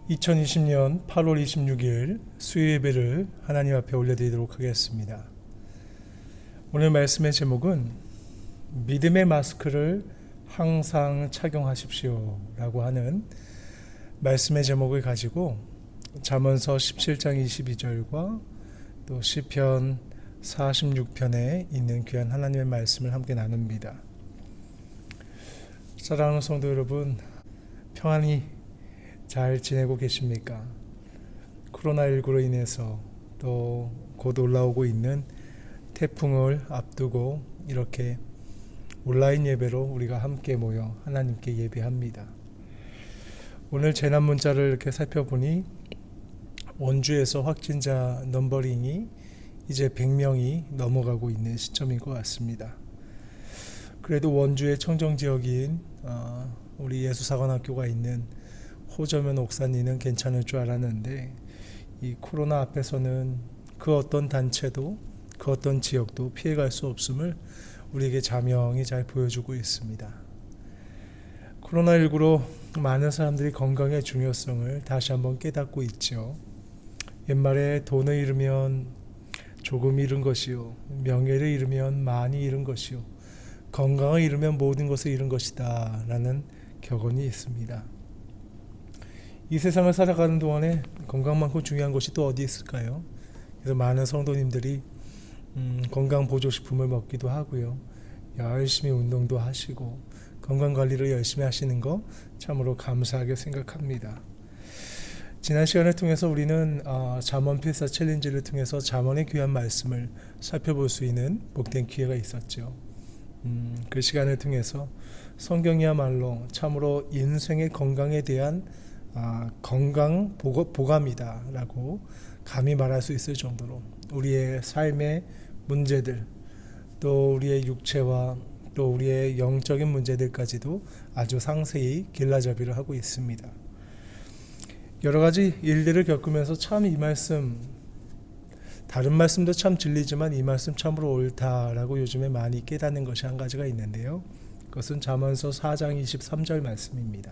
2020년 8월 26일 수요예배를 하나님 앞에 올려드리도록 하겠습니다. 오늘 말씀의 제목은 믿음의 마스크를 항상 착용하십시오 라고 하는 말씀의 제목을 가지고 잠언서 17장 22절과 또 시편 46편에 있는 귀한 하나님의 말씀을 함께 나눕니다. 사랑하는 성도 여러분, 평안히 잘 지내고 계십니까? 코로나19로 인해서 또 곧 올라오고 있는 태풍을 앞두고 이렇게 온라인 예배로 우리가 함께 모여 하나님께 예배합니다. 오늘 재난 문자를 이렇게 살펴보니 원주에서 확진자 넘버링이 이제 100명이 넘어가고 있는 시점인 것 같습니다. 그래도 원주의 청정지역인 우리 예수사관학교가 있는 호저면 옥산리는 괜찮을 줄 알았는데 이 코로나 앞에서는 그 어떤 단체도 그 어떤 지역도 피해갈 수 없음을 우리에게 자명히 잘 보여주고 있습니다. 코로나19로 많은 사람들이 건강의 중요성을 다시 한번 깨닫고 있죠. 옛말에 돈을 잃으면 조금 잃은 것이요, 명예를 잃으면 많이 잃은 것이요, 건강을 잃으면 모든 것을 잃은 것이다 라는 격언이 있습니다. 이 세상을 살아가는 동안에 건강만큼 중요한 것이 또 어디 있을까요? 그래서 많은 성도님들이 건강보조식품을 먹기도 하고요, 열심히 운동도 하시고 건강관리를 열심히 하시는 거 참으로 감사하게 생각합니다. 지난 시간을 통해서 우리는 잠언 필사 챌린지를 통해서 잠언의 귀한 말씀을 살펴볼 수 있는 복된 기회가 있었죠. 그 시간을 통해서 성경이야말로 참으로 인생의 건강에 대한 건강 보감이다 라고 감히 말할 수 있을 정도로 우리의 삶의 문제들, 또 우리의 육체와 또 우리의 영적인 문제들까지도 아주 상세히 길라잡이를 하고 있습니다. 여러 가지 일들을 겪으면서 참 이 말씀, 다른 말씀도 참 진리지만 이 말씀 참으로 옳다라고 요즘에 많이 깨닫는 것이 한 가지가 있는데요. 그것은 잠언서 4장 23절 말씀입니다.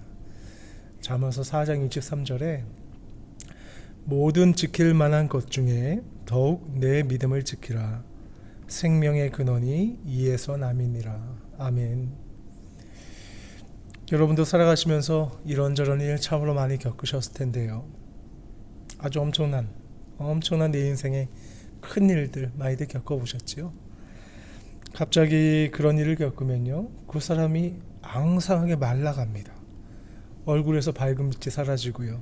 잠언서 4장 23절에 모든 지킬 만한 것 중에 더욱 내 믿음을 지키라. 생명의 근원이 이에서 남이니라. 아멘. 여러분도 살아가시면서 이런저런 일 참으로 많이 겪으셨을 텐데요. 아주 엄청난 내 인생의 큰 일들 많이들 겪어보셨지요. 갑자기 그런 일을 겪으면요, 그 사람이 앙상하게 말라갑니다. 얼굴에서 밝은 빛이 사라지고요,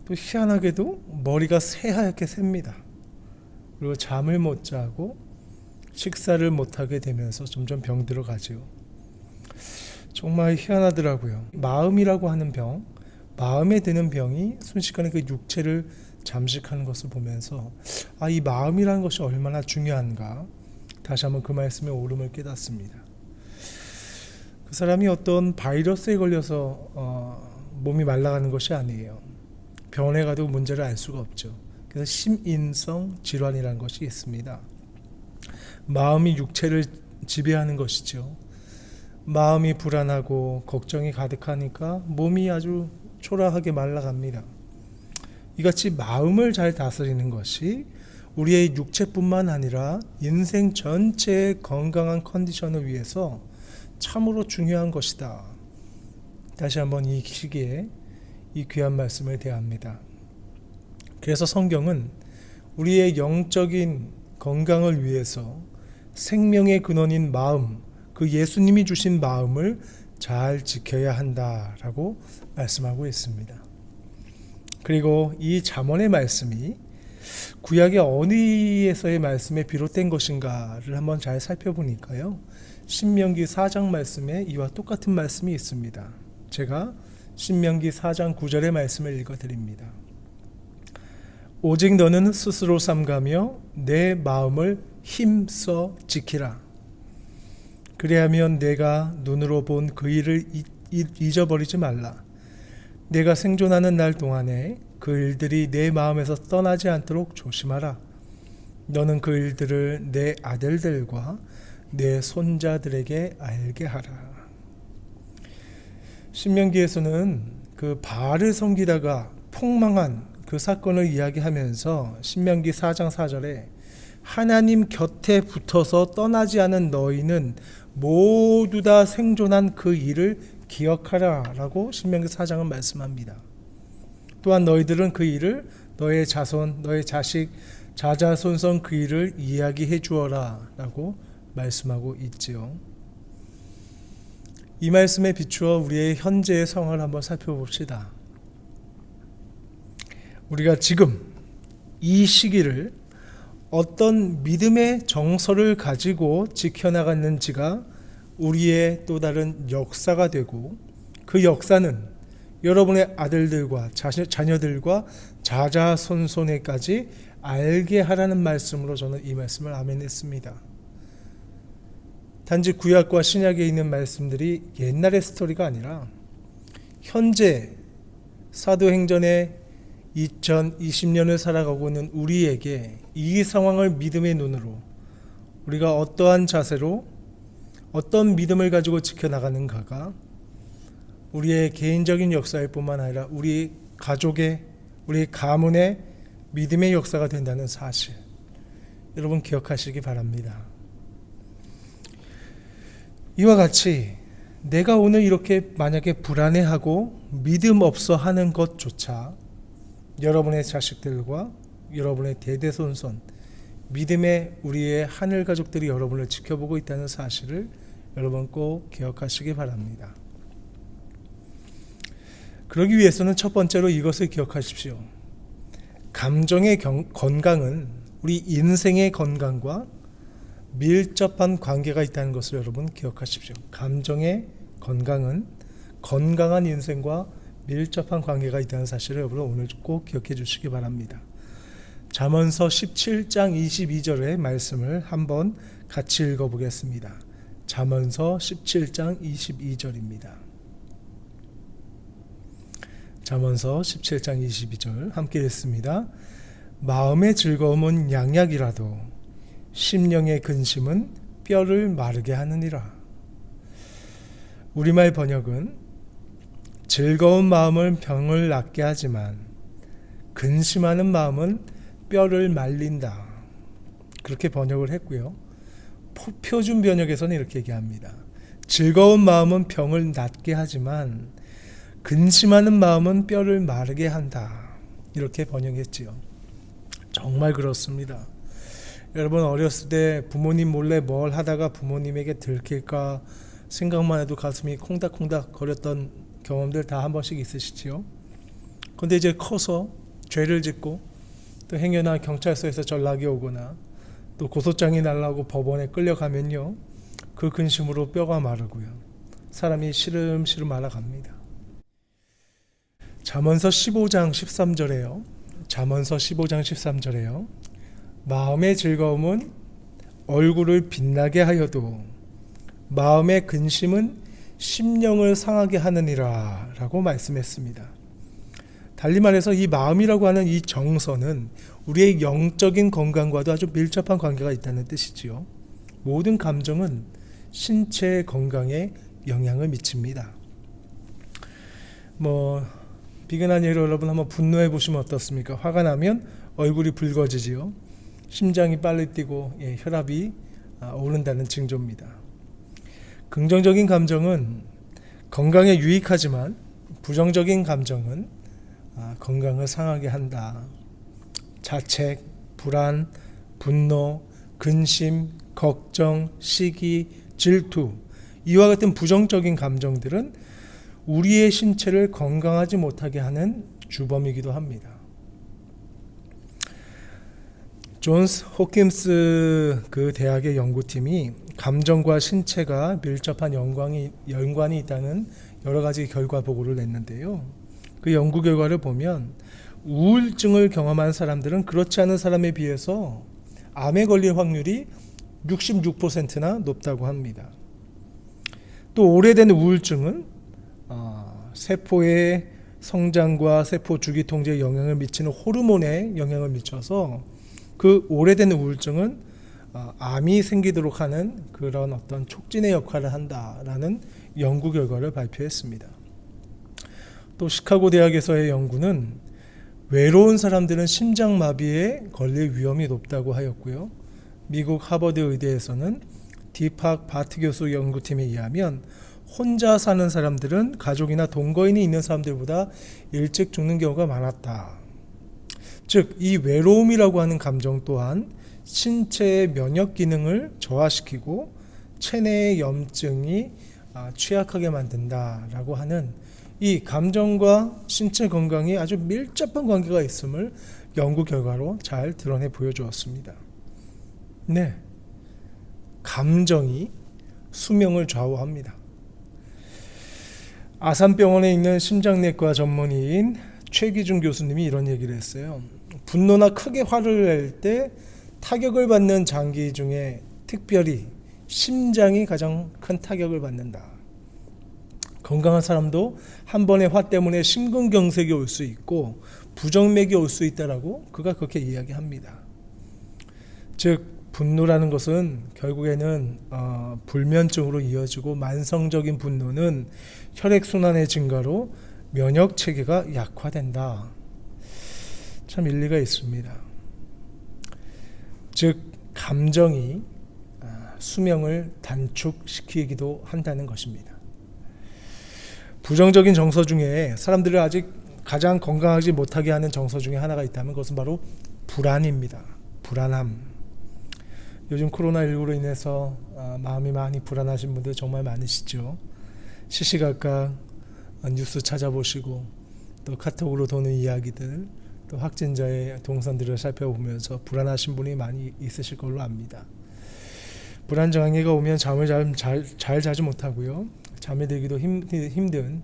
또 희한하게도 머리가 새하얗게 셉니다. 그리고 잠을 못 자고 식사를 못하게 되면서 점점 병들어 가지요. 정말 희한하더라고요. 마음이라고 하는 병, 마음에 드는 병이 순식간에 그 육체를 잠식하는 것을 보면서 이 마음이라는 것이 얼마나 중요한가, 다시 한번 그 말씀의 옳음을 깨닫습니다. 그 사람이 어떤 바이러스에 걸려서 몸이 말라가는 것이 아니에요. 병원에 가도 문제를 알 수가 없죠. 그래서 심인성 질환이라는 것이 있습니다. 마음이 육체를 지배하는 것이죠. 마음이 불안하고 걱정이 가득하니까 몸이 아주 초라하게 말라갑니다. 이같이 마음을 잘 다스리는 것이 우리의 육체뿐만 아니라 인생 전체의 건강한 컨디션을 위해서 참으로 중요한 것이다. 다시 한번 이 시기에 이 귀한 말씀을 대합니다. 그래서 성경은 우리의 영적인 건강을 위해서 생명의 근원인 마음, 그 예수님이 주신 마음을 잘 지켜야 한다라고 말씀하고 있습니다. 그리고 이 잠언의 말씀이 구약의 어디에서의 말씀에 비롯된 것인가를 한번 잘 살펴보니까요, 신명기 4장 말씀에 이와 똑같은 말씀이 있습니다. 제가 신명기 4장 9절의 말씀을 읽어드립니다. 오직 너는 스스로 삼가며 내 마음을 힘써 지키라. 그래야면 내가 눈으로 본 그 일을 잊어버리지 말라. 내가 생존하는 날 동안에 그 일들이 내 마음에서 떠나지 않도록 조심하라. 너는 그 일들을 내 아들들과 내 손자들에게 알게 하라. 신명기에서는 그 바알을 섬기다가 폭망한 그 사건을 이야기하면서 신명기 4장 4절에 하나님 곁에 붙어서 떠나지 않은 너희는 모두 다 생존한 그 일을 기억하라 라고 신명기 4장은 말씀합니다. 또한 너희들은 그 일을 너의 자손, 너의 자식, 자자손손 그 일을 이야기해 주어라 라고 말씀하고 있지요. 이 말씀에 비추어 우리의 현재의 상황을 한번 살펴봅시다. 우리가 지금 이 시기를 어떤 믿음의 정서를 가지고 지켜나갔는지가 우리의 또 다른 역사가 되고, 그 역사는 여러분의 아들들과 자녀들과 자자손손에까지 알게 하라는 말씀으로 저는 이 말씀을 아멘했습니다. 단지 구약과 신약에 있는 말씀들이 옛날의 스토리가 아니라 현재 사도행전의 2020년을 살아가고 있는 우리에게 이 상황을 믿음의 눈으로, 우리가 어떠한 자세로 어떤 믿음을 가지고 지켜나가는가가 우리의 개인적인 역사일 뿐만 아니라 우리 가족의, 우리 가문의 믿음의 역사가 된다는 사실, 여러분 기억하시기 바랍니다. 이와 같이 내가 오늘 이렇게 만약에 불안해하고 믿음 없어 하는 것조차 여러분의 자식들과 여러분의 대대손손 믿음의 우리의 하늘 가족들이 여러분을 지켜보고 있다는 사실을 여러분 꼭 기억하시기 바랍니다. 그러기 위해서는 첫 번째로 이것을 기억하십시오. 감정의 건강은 우리 인생의 건강과 밀접한 관계가 있다는 것을 여러분 기억하십시오. 감정의 건강은 건강한 인생과 밀접한 관계가 있다는 사실을 여러분 오늘 꼭 기억해 주시기 바랍니다. 잠언서 17장 22절의 말씀을 한번 같이 읽어보겠습니다. 잠언서 17장 22절입니다. 잠언서 17장 22절 함께 읽습니다. 마음의 즐거움은 양약이라도 심령의 근심은 뼈를 마르게 하느니라. 우리말 번역은 즐거운 마음은 병을 낫게 하지만 근심하는 마음은 뼈를 말린다. 그렇게 번역을 했고요. 표준 번역에서는 이렇게 얘기합니다. 즐거운 마음은 병을 낫게 하지만 근심하는 마음은 뼈를 마르게 한다. 이렇게 번역했지요. 정말 그렇습니다. 여러분 어렸을 때 부모님 몰래 뭘 하다가 부모님에게 들킬까 생각만 해도 가슴이 콩닥콩닥 거렸던 경험들 다 한 번씩 있으시지요. 그런데 이제 커서 죄를 짓고 또 행여나 경찰서에서 전락이 오거나 또 고소장이 날라오고 법원에 끌려가면요, 그 근심으로 뼈가 마르고요, 사람이 시름시름 말아갑니다. 잠언서 15장 13절에요. 잠언서 15장 13절에요. 마음의 즐거움은 얼굴을 빛나게 하여도 마음의 근심은 심령을 상하게 하느니라 라고 말씀했습니다. 달리 말해서 이 마음이라고 하는 이 정서는 우리의 영적인 건강과도 아주 밀접한 관계가 있다는 뜻이지요. 모든 감정은 신체의 건강에 영향을 미칩니다. 비근한 예로 여러분 한번 분노해 보시면 어떻습니까? 화가 나면 얼굴이 붉어지지요. 심장이 빨리 뛰고 혈압이 오른다는 징조입니다. 긍정적인 감정은 건강에 유익하지만 부정적인 감정은 건강을 상하게 한다. 자책, 불안, 분노, 근심, 걱정, 시기, 질투, 이와 같은 부정적인 감정들은 우리의 신체를 건강하지 못하게 하는 주범이기도 합니다. 존스 호킨스 그 대학의 연구팀이 감정과 신체가 밀접한 연관이 있다는 여러 가지 결과 보고를 냈는데요. 그 연구 결과를 보면 우울증을 경험한 사람들은 그렇지 않은 사람에 비해서 암에 걸릴 확률이 66%나 높다고 합니다. 또 오래된 우울증은 세포의 성장과 세포 주기 통제에 영향을 미치는 호르몬에 영향을 미쳐서 그 오래된 우울증은 암이 생기도록 하는 그런 어떤 촉진의 역할을 한다라는 연구 결과를 발표했습니다. 또 시카고 대학에서의 연구는 외로운 사람들은 심장마비에 걸릴 위험이 높다고 하였고요. 미국 하버드 의대에서는 디팍 바트 교수 연구팀에 의하면 혼자 사는 사람들은 가족이나 동거인이 있는 사람들보다 일찍 죽는 경우가 많았다. 즉, 이 외로움이라고 하는 감정 또한 신체의 면역 기능을 저하시키고 체내의 염증이 취약하게 만든다라고 하는 이 감정과 신체 건강이 아주 밀접한 관계가 있음을 연구 결과로 잘 드러내 보여주었습니다. 네, 감정이 수명을 좌우합니다. 아산병원에 있는 심장내과 전문의인 최기준 교수님이 이런 얘기를 했어요. 분노나 크게 화를 낼 때 타격을 받는 장기 중에 특별히 심장이 가장 큰 타격을 받는다. 건강한 사람도 한 번의 화 때문에 심근경색이 올 수 있고 부정맥이 올 수 있다라고 그가 그렇게 이야기합니다. 즉 분노라는 것은 결국에는 불면증으로 이어지고 만성적인 분노는 혈액순환의 증가로 면역체계가 약화된다. 참 일리가 있습니다. 즉 감정이 수명을 단축시키기도 한다는 것입니다. 부정적인 정서 중에 사람들을 아직 가장 건강하지 못하게 하는 정서 중에 하나가 있다면 그것은 바로 불안입니다. 불안함. 요즘 코로나19로 인해서 마음이 많이 불안하신 분들 정말 많으시죠. 시시각각 뉴스 찾아보시고 또 카톡으로 도는 이야기들, 또 확진자의 동선들을 살펴보면서 불안하신 분이 많이 있으실 걸로 압니다. 불안장애가 오면 잠을 잘 자지 못하고요. 잠에 들기도 힘든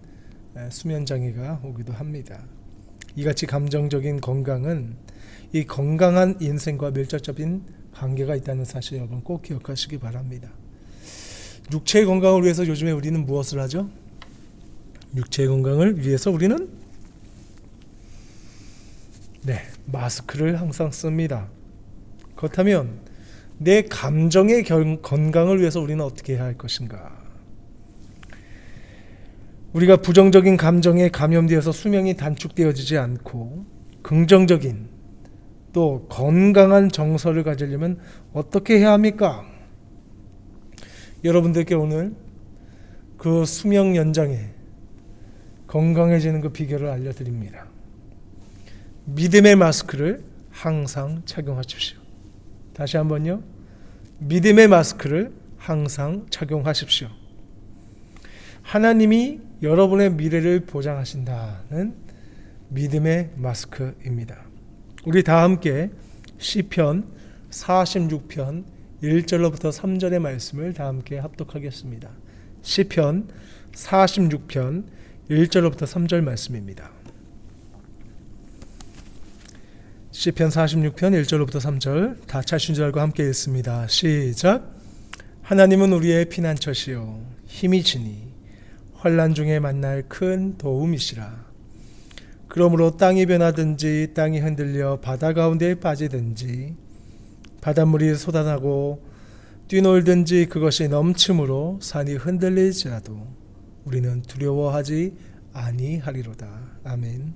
수면장애가 오기도 합니다. 이같이 감정적인 건강은 이 건강한 인생과 밀접적인 관계가 있다는 사실 여러분 꼭 기억하시기 바랍니다. 육체의 건강을 위해서 요즘에 우리는 무엇을 하죠? 육체의 건강을 위해서 우리는 마스크를 항상 씁니다. 그렇다면 내 감정의 건강을 위해서 우리는 어떻게 해야 할 것인가? 우리가 부정적인 감정에 감염되어서 수명이 단축되어지지 않고 긍정적인 또 건강한 정서를 가지려면 어떻게 해야 합니까? 여러분들께 오늘 그 수명 연장에 건강해지는 그 비결을 알려드립니다. 믿음의 마스크를 항상 착용하십시오. 다시 한번요. 믿음의 마스크를 항상 착용하십시오. 하나님이 여러분의 미래를 보장하신다는 믿음의 마스크입니다. 우리 다 함께 시편 46편 1절로부터 3절의 말씀을 다 함께 합독하겠습니다. 시편 46편 1절로부터 3절 말씀입니다. 시편 46편 1절로부터 3절 다 차신 줄 알고 함께 읽습니다. 시작. 하나님은 우리의 피난처시요 힘이 지니 환난 중에 만날 큰 도움이시라. 그러므로 땅이 변하든지 땅이 흔들려 바다 가운데에 빠지든지 바닷물이 솟아나고 뛰놀든지 그것이 넘침으로 산이 흔들릴지라도 우리는 두려워하지 아니하리로다. 아멘.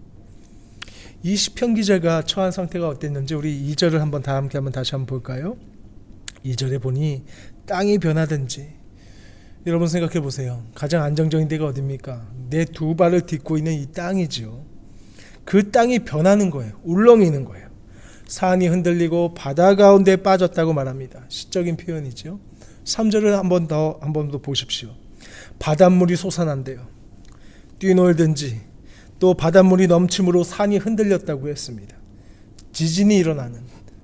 이 시편 기자가 처한 상태가 어땠는지 우리 2절을 한번 다 함께 다시 한번 볼까요? 2절에 보니 땅이 변하든지, 여러분 생각해 보세요. 가장 안정적인 데가 어디입니까? 내 두 발을 딛고 있는 이 땅이지요. 그 땅이 변하는 거예요. 울렁이는 거예요. 산이 흔들리고 바다 가운데 빠졌다고 말합니다. 시적인 표현이죠. 3절을 한 번 더 보십시오. 바닷물이 솟아난대요. 뛰놀든지 또 바닷물이 넘침으로 산이 흔들렸다고 했습니다. 지진이 일어나는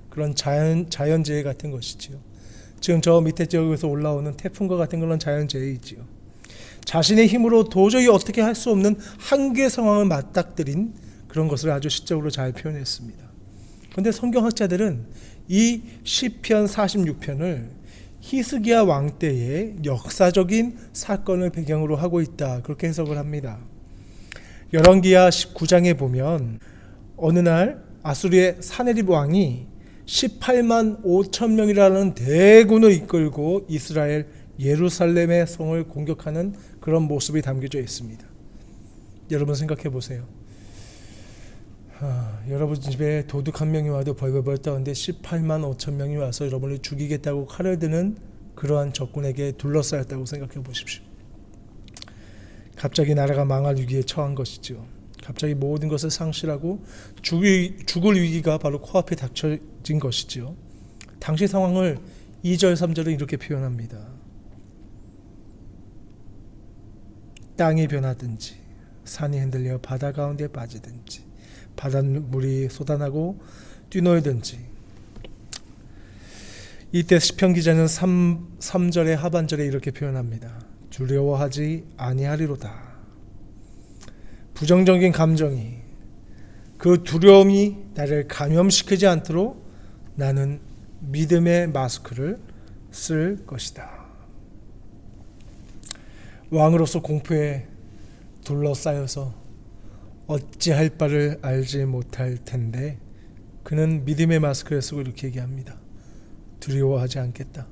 그런 자연재해 같은 것이지요. 지금 저 밑에 지역에서 올라오는 태풍과 같은 그런 자연재해이지요. 자신의 힘으로 도저히 어떻게 할 수 없는 한계 상황을 맞닥뜨린 그런 것을 아주 시적으로 잘 표현했습니다. 그런데 성경학자들은 이 시편 46편을 히스기야 왕 때의 역사적인 사건을 배경으로 하고 있다, 그렇게 해석을 합니다. 열왕기하 19장에 보면 어느 날 아수리의 사네립 왕이 18만 5천 명이라는 대군을 이끌고 이스라엘 예루살렘의 성을 공격하는 그런 모습이 담겨져 있습니다. 여러분 생각해 보세요. 여러분 집에 도둑 한 명이 와도 벌벌벌 떠는데 18만 5천 명이 와서 여러분을 죽이겠다고 칼을 드는 그러한 적군에게 둘러싸였다고 생각해 보십시오. 갑자기 나라가 망할 위기에 처한 것이죠. 갑자기 모든 것을 상실하고 죽을 위기가 바로 코앞에 닥쳐진 것이죠. 당시 상황을 2절 3절은 이렇게 표현합니다. 땅이 변하든지 산이 흔들려 바다 가운데 빠지든지 바닷물이 쏟아나고 뛰놀든지. 이때 시편 기자는 3절의 하반절에 이렇게 표현합니다. 두려워하지 아니하리로다. 부정적인 감정이, 그 두려움이 나를 감염시키지 않도록 나는 믿음의 마스크를 쓸 것이다. 왕으로서 공포에 둘러싸여서 어찌할 바를 알지 못할 텐데 그는 믿음의 마스크를 쓰고 이렇게 얘기합니다. 두려워하지 않겠다.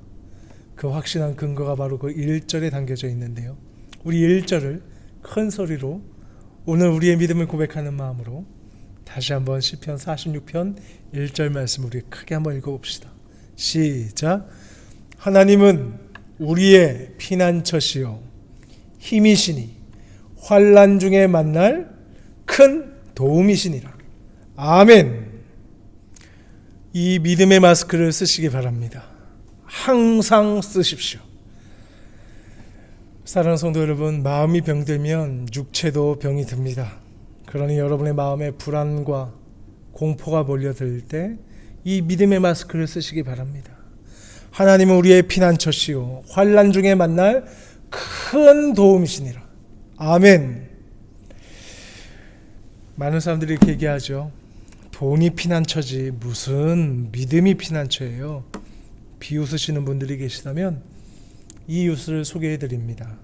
그 확신한 근거가 바로 그 1절에 담겨져 있는데요. 우리 1절을 큰 소리로 오늘 우리의 믿음을 고백하는 마음으로 다시 한번 시편 46편 1절 말씀 우리 크게 한번 읽어봅시다. 시작. 하나님은 우리의 피난처시요 힘이시니 환난 중에 만날 큰 도움이시니라. 아멘. 이 믿음의 마스크를 쓰시기 바랍니다. 항상 쓰십시오. 사랑하는 성도 여러분, 마음이 병들면 육체도 병이 듭니다. 그러니 여러분의 마음에 불안과 공포가 몰려들 때 이 믿음의 마스크를 쓰시기 바랍니다. 하나님은 우리의 피난처시요 환난 중에 만날 큰 도움이시니라. 아멘. 많은 사람들이 이렇게 얘기하죠. 돈이 피난처지 무슨 믿음이 피난처예요. 비웃으시는 분들이 계시다면 이 뉴스를 소개해 드립니다.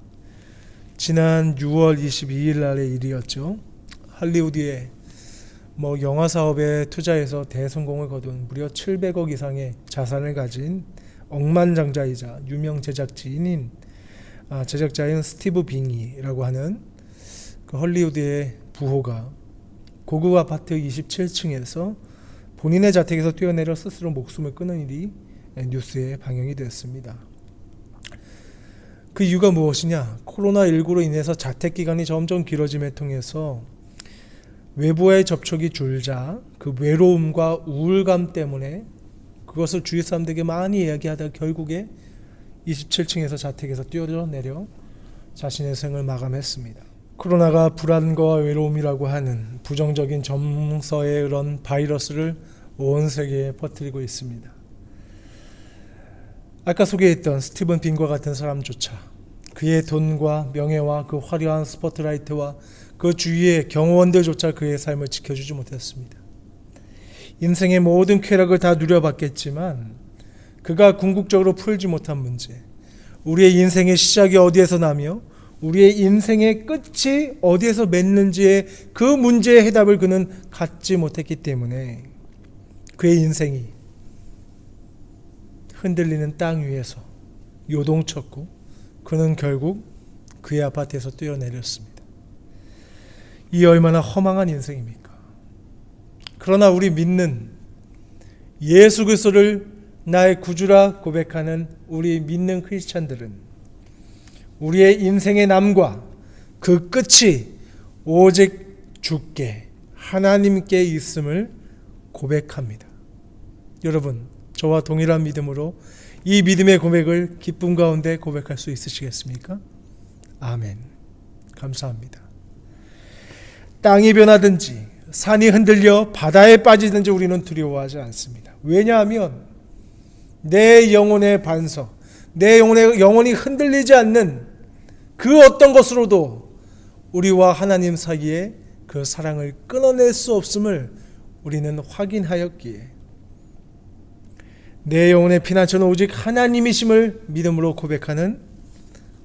지난 6월 22일 날의 일이었죠. 할리우드에 영화 사업에 투자해서 대성공을 거둔 무려 700억 이상의 자산을 가진 억만장자이자 유명 제작자인 스티브 빙이라고 하는 그 헐리우드의 부호가 고급 아파트 27층에서 본인의 자택에서 뛰어내려 스스로 목숨을 끊은 일이 뉴스에 방영이 되었습니다. 그 이유가 무엇이냐? 코로나19로 인해서 자택 기간이 점점 길어짐에 통해서 외부와의 접촉이 줄자 그 외로움과 우울감 때문에 그것을 주위 사람들에게 많이 이야기하다가 결국에 27층에서 자택에서 뛰어내려 자신의 생을 마감했습니다. 코로나가 불안과 외로움이라고 하는 부정적인 정서의 그런 바이러스를 온 세계에 퍼뜨리고 있습니다. 아까 소개했던 스티븐 빙과 같은 사람조차 그의 돈과 명예와 그 화려한 스포트라이트와 그 주위의 경호원들조차 그의 삶을 지켜주지 못했습니다. 인생의 모든 쾌락을 다 누려봤겠지만 그가 궁극적으로 풀지 못한 문제, 우리의 인생의 시작이 어디에서 나며 우리의 인생의 끝이 어디에서 맺는지의 그 문제의 해답을 그는 갖지 못했기 때문에 그의 인생이 흔들리는 땅 위에서 요동쳤고 그는 결국 그의 아파트에서 뛰어내렸습니다. 이 얼마나 허망한 인생입니까? 그러나 우리 믿는 예수 그리스도를 나의 구주라 고백하는 우리 믿는 크리스찬들은 우리의 인생의 남과 그 끝이 오직 주께 하나님께 있음을 고백합니다. 여러분, 저와 동일한 믿음으로 이 믿음의 고백을 기쁨 가운데 고백할 수 있으시겠습니까? 아멘. 감사합니다. 땅이 변하든지 산이 흔들려 바다에 빠지든지 우리는 두려워하지 않습니다. 왜냐하면 내 영혼의 반석, 내 영혼의 영혼이 흔들리지 않는 그 어떤 것으로도 우리와 하나님 사이에 그 사랑을 끊어낼 수 없음을 우리는 확인하였기에 내 영혼의 피난처는 오직 하나님이심을 믿음으로 고백하는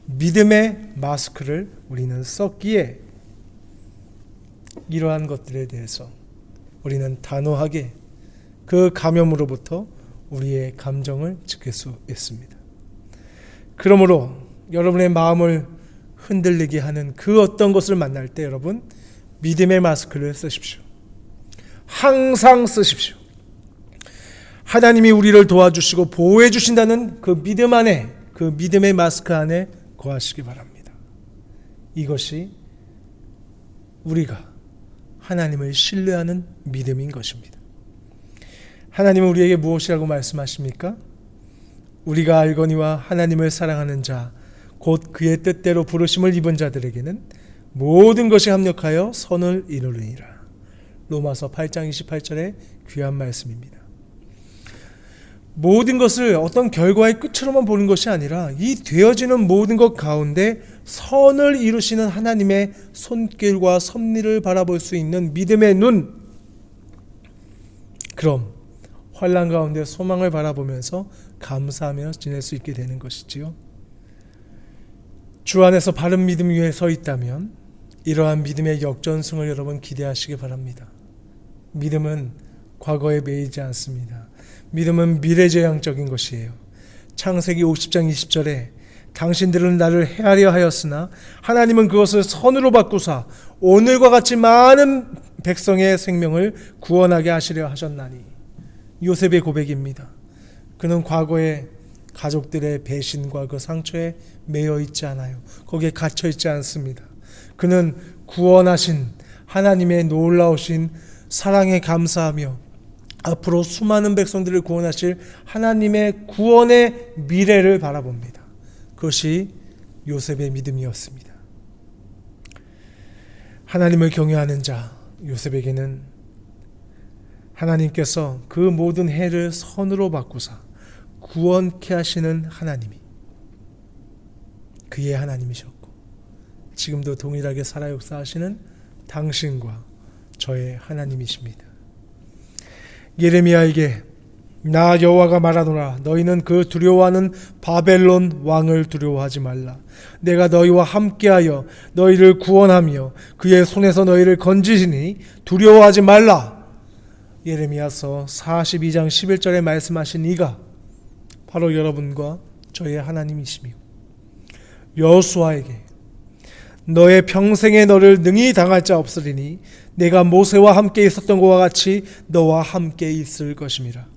믿음의 마스크를 우리는 썼기에 이러한 것들에 대해서 우리는 단호하게 그 감염으로부터 우리의 감정을 지킬 수 있습니다. 그러므로 여러분의 마음을 흔들리게 하는 그 어떤 것을 만날 때 여러분 믿음의 마스크를 쓰십시오. 항상 쓰십시오. 하나님이 우리를 도와주시고 보호해 주신다는 그 믿음 안에, 그 믿음의 마스크 안에 거하시기 바랍니다. 이것이 우리가 하나님을 신뢰하는 믿음인 것입니다. 하나님은 우리에게 무엇이라고 말씀하십니까? 우리가 알거니와 하나님을 사랑하는 자, 곧 그의 뜻대로 부르심을 입은 자들에게는 모든 것이 합력하여 선을 이루느니라. 로마서 8장 28절의 귀한 말씀입니다. 모든 것을 어떤 결과의 끝으로만 보는 것이 아니라 이 되어지는 모든 것 가운데 선을 이루시는 하나님의 손길과 섭리를 바라볼 수 있는 믿음의 눈, 그럼 환난 가운데 소망을 바라보면서 감사하며 지낼 수 있게 되는 것이지요. 주 안에서 바른 믿음 위에 서 있다면 이러한 믿음의 역전승을 여러분 기대하시기 바랍니다. 믿음은 과거에 매이지 않습니다. 믿음은 미래지향적인 것이에요. 창세기 50장 20절에 당신들은 나를 헤아려 하였으나 하나님은 그것을 선으로 바꾸사 오늘과 같이 많은 백성의 생명을 구원하게 하시려 하셨나니. 요셉의 고백입니다. 그는 과거에 가족들의 배신과 그 상처에 매여 있지 않아요. 거기에 갇혀 있지 않습니다. 그는 구원하신 하나님의 놀라우신 사랑에 감사하며 앞으로 수많은 백성들을 구원하실 하나님의 구원의 미래를 바라봅니다. 그것이 요셉의 믿음이었습니다. 하나님을 경외하는 자 요셉에게는 하나님께서 그 모든 해를 선으로 바꾸사 구원케 하시는 하나님이 그의 하나님이셨고 지금도 동일하게 살아 역사하시는 당신과 저의 하나님이십니다. 예레미야에게 나 여호와가 말하노라 너희는 그 두려워하는 바벨론 왕을 두려워하지 말라. 내가 너희와 함께하여 너희를 구원하며 그의 손에서 너희를 건지시니 두려워하지 말라. 예레미야서 42장 11절에 말씀하신 이가 바로 여러분과 저의 하나님이시며 여호수아에게 너의 평생에 너를 능히 당할 자 없으리니 내가 모세와 함께 있었던 것과 같이 너와 함께 있을 것임이라.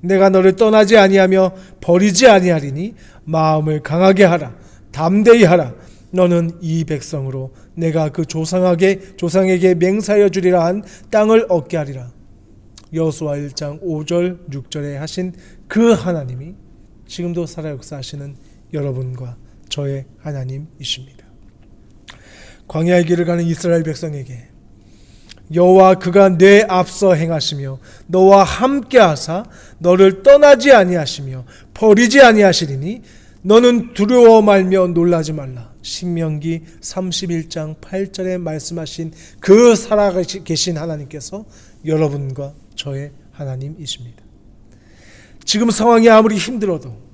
내가 너를 떠나지 아니하며 버리지 아니하리니 마음을 강하게 하라. 담대히 하라. 너는 이 백성으로 내가 그 조상에게 맹세하여 주리라 한 땅을 얻게 하리라. 여호수아 1장 5절 6절에 하신 그 하나님이 지금도 살아 역사하시는 여러분과 저의 하나님이십니다. 광야의 길을 가는 이스라엘 백성에게 여호와 그가 내 앞서 행하시며 너와 함께 하사 너를 떠나지 아니하시며 버리지 아니하시리니 너는 두려워 말며 놀라지 말라. 신명기 31장 8절에 말씀하신 그 살아계신 하나님께서 여러분과 저의 하나님이십니다. 지금 상황이 아무리 힘들어도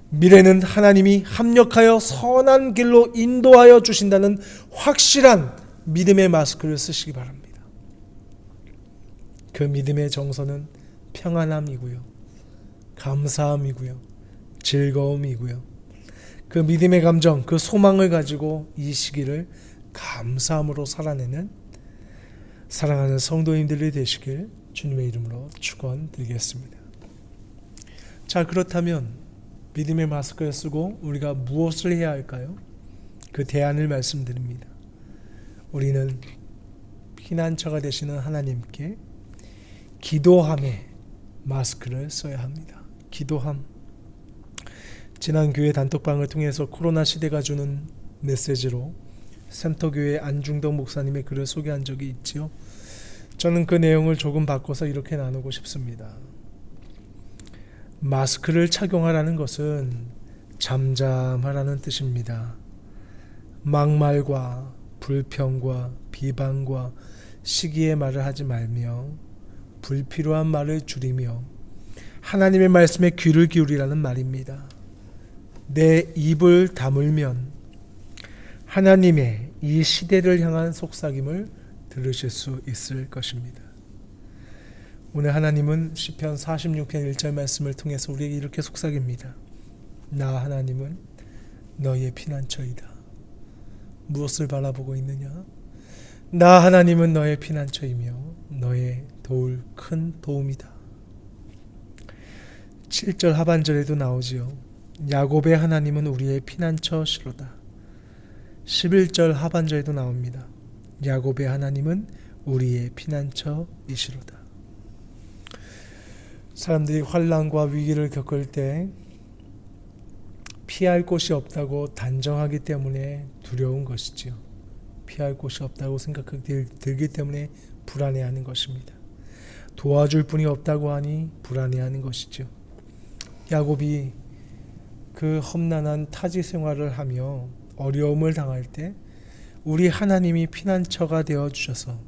미래는 하나님이 합력하여 선한 길로 인도하여 주신다는 확실한 믿음의 마스크를 쓰시기 바랍니다. 그 믿음의 정서는 평안함이고요, 감사함이고요, 즐거움이고요. 그 믿음의 감정, 그 소망을 가지고 이 시기를 감사함으로 살아내는 사랑하는 성도님들이 되시길 주님의 이름으로 축원드리겠습니다. 자, 그렇다면 믿음의 마스크를 쓰고 우리가 무엇을 해야 할까요? 그 대안을 말씀드립니다. 우리는 피난처가 되시는 하나님께 기도함의 마스크를 써야 합니다. 기도함. 지난 교회 단톡방을 통해서 코로나 시대가 주는 메시지로 샘터교회 안중덕 목사님의 글을 소개한 적이 있지요. 저는 그 내용을 조금 바꿔서 이렇게 나누고 싶습니다. 마스크를 착용하라는 것은 잠잠하라는 뜻입니다. 막말과 불평과 비방과 시기의 말을 하지 말며 불필요한 말을 줄이며 하나님의 말씀에 귀를 기울이라는 말입니다. 내 입을 다물면 하나님의 이 시대를 향한 속삭임을 들으실 수 있을 것입니다. 오늘 하나님은 시편 46편 1절 말씀을 통해서 우리에게 이렇게 속삭입니다. 나 하나님은 너희의 피난처이다. 무엇을 바라보고 있느냐? 나 하나님은 너의 피난처이며 너의 도울 큰 도움이다. 7절 하반절에도 나오지요. 야곱의 하나님은 우리의 피난처시로다. 11절 하반절에도 나옵니다. 야곱의 하나님은 우리의 피난처이시로다. 사람들이 환난과 위기를 겪을 때 피할 곳이 없다고 단정하기 때문에 두려운 것이지요. 피할 곳이 없다고 생각하기 들기 때문에 불안해하는 것입니다. 도와줄 분이 없다고 하니 불안해하는 것이죠. 야곱이 그 험난한 타지 생활을 하며 어려움을 당할 때 우리 하나님이 피난처가 되어 주셔서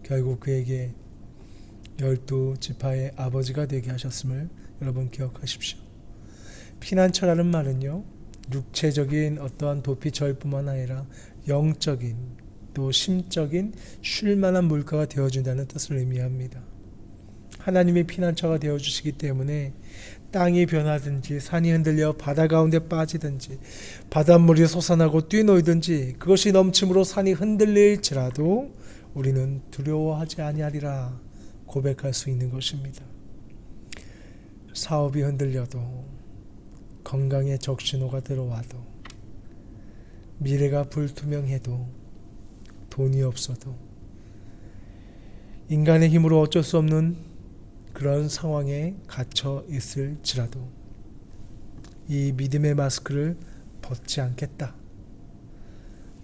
결국 그에게 12지파의 아버지가 되게 하셨음을 여러분 기억하십시오. 피난처라는 말은요, 육체적인 어떠한 도피처일뿐만 아니라 영적인 또 심적인 쉴만한 물가가 되어준다는 뜻을 의미합니다. 하나님이 피난처가 되어주시기 때문에 땅이 변하든지 산이 흔들려 바다 가운데 빠지든지 바닷물이 솟아나고 뛰놀든지 그것이 넘침으로 산이 흔들릴지라도 우리는 두려워하지 아니하리라 고백할 수 있는 것입니다. 사업이 흔들려도 건강에 적신호가 들어와도 미래가 불투명해도 돈이 없어도 인간의 힘으로 어쩔 수 없는 그런 상황에 갇혀 있을지라도 이 믿음의 마스크를 벗지 않겠다.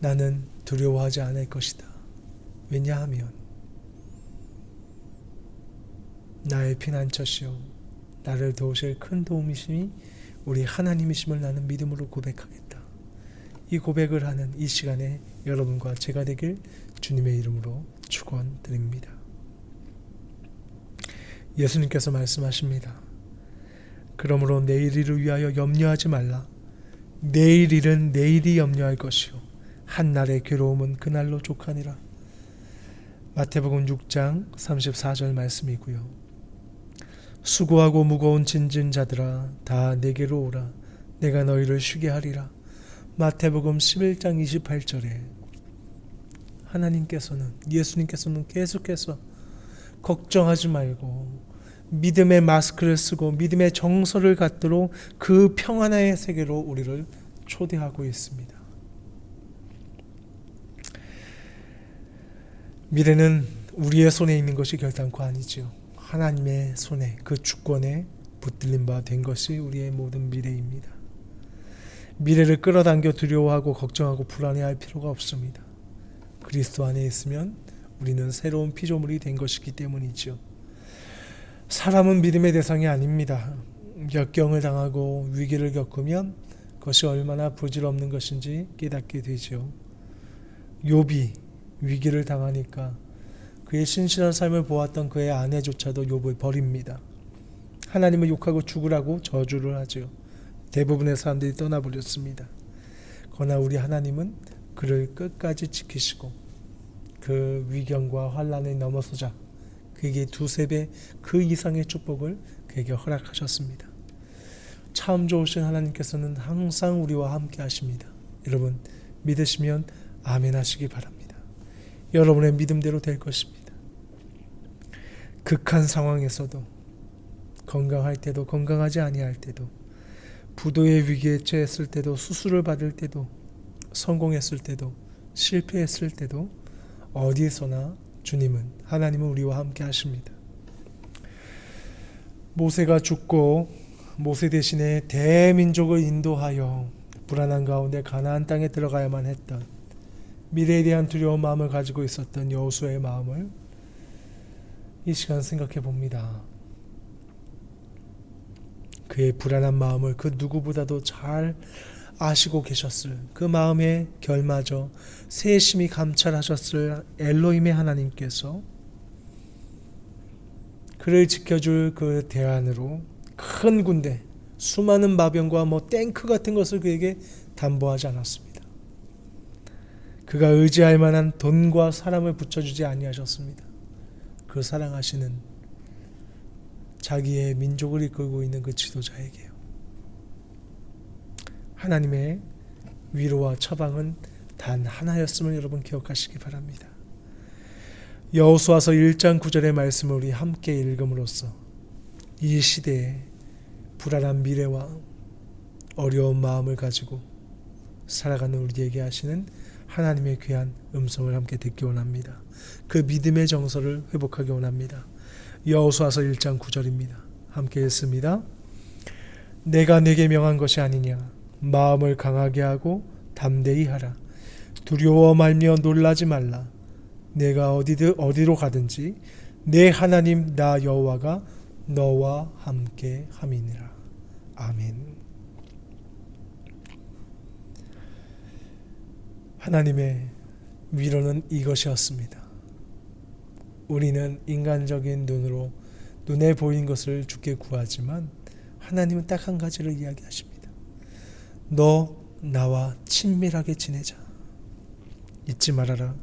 나는 두려워하지 않을 것이다. 왜냐하면 나의 피난처시오 나를 도우실 큰 도움이심이 우리 하나님이심을 나는 믿음으로 고백하겠다. 이 고백을 하는 이 시간에 여러분과 제가 되길 주님의 이름으로 축원드립니다. 예수님께서 말씀하십니다. 그러므로 내일 일을 위하여 염려하지 말라. 내일 일은 내일이 염려할 것이요 한날의 괴로움은 그날로 족하니라. 마태복음 6장 34절 말씀이고요. 수고하고 무거운 짐진 자들아 다 내게로 오라. 내가 너희를 쉬게 하리라. 마태복음 11장 28절에 하나님께서는 예수님께서는 계속해서 걱정하지 말고 믿음의 마스크를 쓰고 믿음의 정서를 갖도록 그 평안의 세계로 우리를 초대하고 있습니다. 미래는 우리의 손에 있는 것이 결단코 아니지요. 하나님의 손에 그 주권에 붙들린 바 된 것이 우리의 모든 미래입니다. 미래를 끌어당겨 두려워하고 걱정하고 불안해할 필요가 없습니다. 그리스도 안에 있으면 우리는 새로운 피조물이 된 것이기 때문이죠. 사람은 믿음의 대상이 아닙니다. 역경을 당하고 위기를 겪으면 그것이 얼마나 부질없는 것인지 깨닫게 되죠. 욥이 위기를 당하니까 그의 신실한 삶을 보았던 그의 아내조차도 욥을 버립니다. 하나님을 욕하고 죽으라고 저주를 하죠. 대부분의 사람들이 떠나버렸습니다. 그러나 우리 하나님은 그를 끝까지 지키시고 그 위경과 환난에 넘어서자 그에게 두세 배 그 이상의 축복을 그에게 허락하셨습니다. 참 좋으신 하나님께서는 항상 우리와 함께 하십니다. 여러분 믿으시면 아멘 하시기 바랍니다. 여러분의 믿음대로 될 것입니다. 극한 상황에서도 건강할 때도 건강하지 아니할 때도 부도의 위기에 처했을 때도 수술을 받을 때도 성공했을 때도 실패했을 때도 어디서나 주님은 하나님은 우리와 함께 하십니다. 모세가 죽고 모세 대신에 대민족을 인도하여 불안한 가운데 가나안 땅에 들어가야만 했던 미래에 대한 두려운 마음을 가지고 있었던 여호수아의 마음을 이 시간 생각해 봅니다. 그의 불안한 마음을 그 누구보다도 잘 아시고 계셨을 그 마음의 결마저 세심히 감찰하셨을 엘로힘의 하나님께서 그를 지켜줄 그 대안으로 큰 군대 수많은 마병과 탱크 같은 것을 그에게 담보하지 않았습니다. 그가 의지할 만한 돈과 사람을 붙여주지 아니하셨습니다. 그 사랑하시는 자기의 민족을 이끌고 있는 그 지도자에게요. 하나님의 위로와 처방은 단 하나였음을 여러분 기억하시기 바랍니다. 여호수아서 1장 9절의 말씀을 우리 함께 읽음으로써 이 시대에 불안한 미래와 어려운 마음을 가지고 살아가는 우리에게 하시는 하나님의 귀한 음성을 함께 듣기 원합니다. 그 믿음의 정서를 회복하기 원합니다. 여호수아서 1장 9절입니다. 함께 읽습니다. 내가 네게 명한 것이 아니냐. 마음을 강하게 하고 담대히 하라. 두려워 말며 놀라지 말라. 내가 어디로 가든지 내 하나님 나 여호와가 너와 함께 함이니라. 아멘. 하나님의 위로는 이것이었습니다. 우리는 인간적인 눈으로 눈에 보이는 것을 주께 구하지만 하나님은 딱 한 가지를 이야기하십니다. 너 나와 친밀하게 지내자. 잊지 말아라.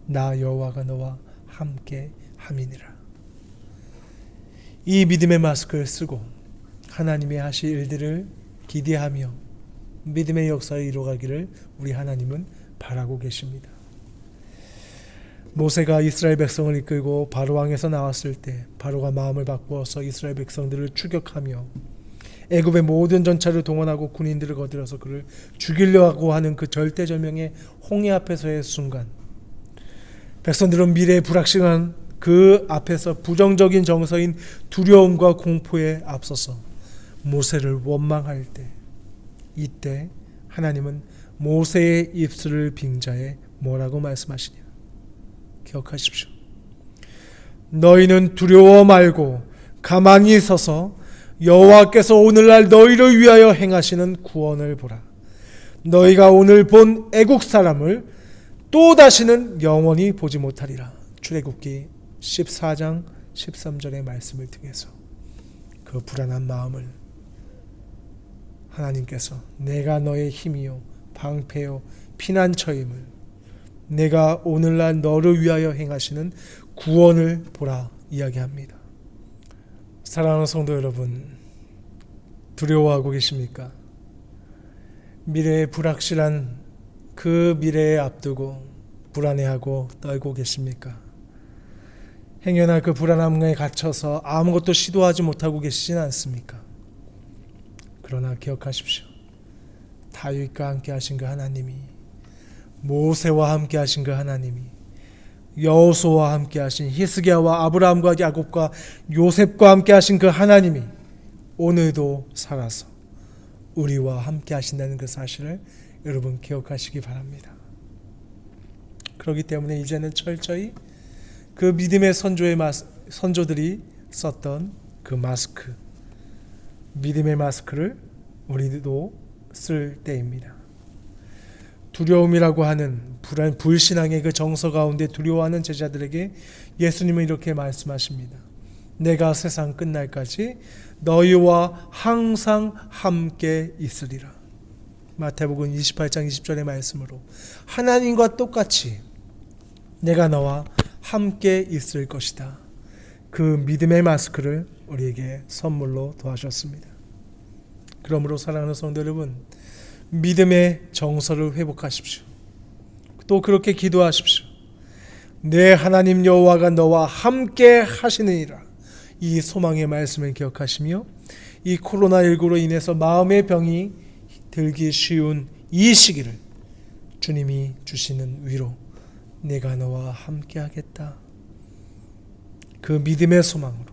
나 여호와가 너와 함께 함이니라. 이 믿음의 마스크를 쓰고 하나님의 하실 일들을 기대하며 믿음의 역사를 이루어가기를 우리 하나님은 바라고 계십니다. 모세가 이스라엘 백성을 이끌고 바로 왕에서 나왔을 때 바로가 마음을 바꾸어서 이스라엘 백성들을 추격하며 애굽의 모든 전차를 동원하고 군인들을 거들여서 그를 죽이려고 하는 그 절대절명의 홍해 앞에서의 순간, 백성들은 미래의 불확실한 그 앞에서 부정적인 정서인 두려움과 공포에 앞서서 모세를 원망할 때, 이때 하나님은 모세의 입술을 빙자해 뭐라고 말씀하시냐? 기억하십시오. 너희는 두려워 말고 가만히 서서 여호와께서 오늘날 너희를 위하여 행하시는 구원을 보라. 너희가 오늘 본 애국 사람을 또 다시는 영원히 보지 못하리라. 출애굽기 14장 13절의 말씀을 통해서 그 불안한 마음을 하나님께서 내가 너의 힘이요 방패요 피난처임을, 내가 오늘날 너를 위하여 행하시는 구원을 보라 이야기합니다. 사랑하는 성도 여러분, 두려워하고 계십니까? 미래의 불확실한 그 미래에 앞두고 불안해하고 떨고 계십니까? 행여나 그 불안함에 갇혀서 아무것도 시도하지 못하고 계시진 않습니까? 그러나 기억하십시오. 다윗과 함께 하신 그 하나님이, 모세와 함께 하신 그 하나님이, 여호수아와 함께 하신 히스기야와 아브라함과 야곱과 요셉과 함께 하신 그 하나님이 오늘도 살아서 우리와 함께 하신다는 그 사실을 여러분 기억하시기 바랍니다. 그렇기 때문에 이제는 철저히 그 믿음의 선조들이 썼던 그 마스크, 믿음의 마스크를 우리도 쓸 때입니다. 두려움이라고 하는 불신앙의 그 정서 가운데 두려워하는 제자들에게 예수님은 이렇게 말씀하십니다. 내가 세상 끝날까지 너희와 항상 함께 있으리라. 마태복음 28장 20절의 말씀으로 하나님과 똑같이 내가 너와 함께 있을 것이다. 그 믿음의 마스크를 우리에게 선물로 도와주셨습니다. 그러므로 사랑하는 성도 여러분, 믿음의 정서를 회복하십시오. 또 그렇게 기도하십시오. 내 하나님 여호와가 너와 함께 하시느니라. 이 소망의 말씀을 기억하시며 이 코로나19로 인해서 마음의 병이 들기 쉬운 이 시기를 주님이 주시는 위로, 내가 너와 함께 하겠다. 그 믿음의 소망으로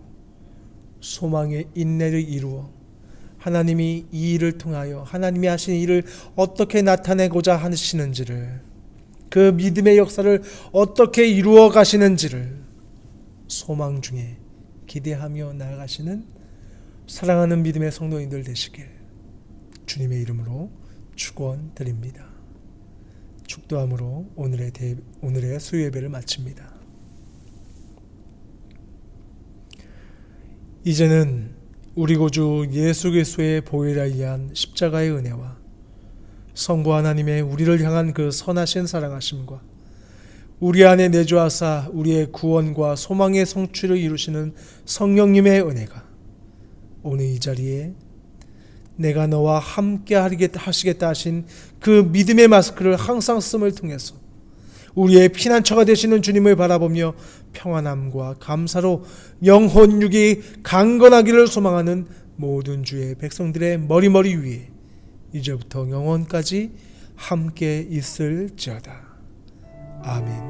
소망의 인내를 이루어 하나님이 이 일을 통하여 하나님이 하신 일을 어떻게 나타내고자 하시는지를, 그 믿음의 역사를 어떻게 이루어 가시는지를 소망 중에 기대하며 나아가시는 사랑하는 믿음의 성도인들 되시길 주님의 이름으로 축원드립니다. 축도함으로 오늘의 수요 예배를 마칩니다. 이제는 우리 구주 예수 그리스도의 보혈을 위한 십자가의 은혜와 성부 하나님의 우리를 향한 그 선하신 사랑하심과 우리 안에 내주하사 우리의 구원과 소망의 성취를 이루시는 성령님의 은혜가 오늘 이 자리에 내가 너와 함께 하시겠다 하신 그 믿음의 마스크를 항상 씀을 통해서 우리의 피난처가 되시는 주님을 바라보며 평안함과 감사로 영혼 육이 강건하기를 소망하는 모든 주의 백성들의 머리머리 위에 이제부터 영원까지 함께 있을지어다. 아멘.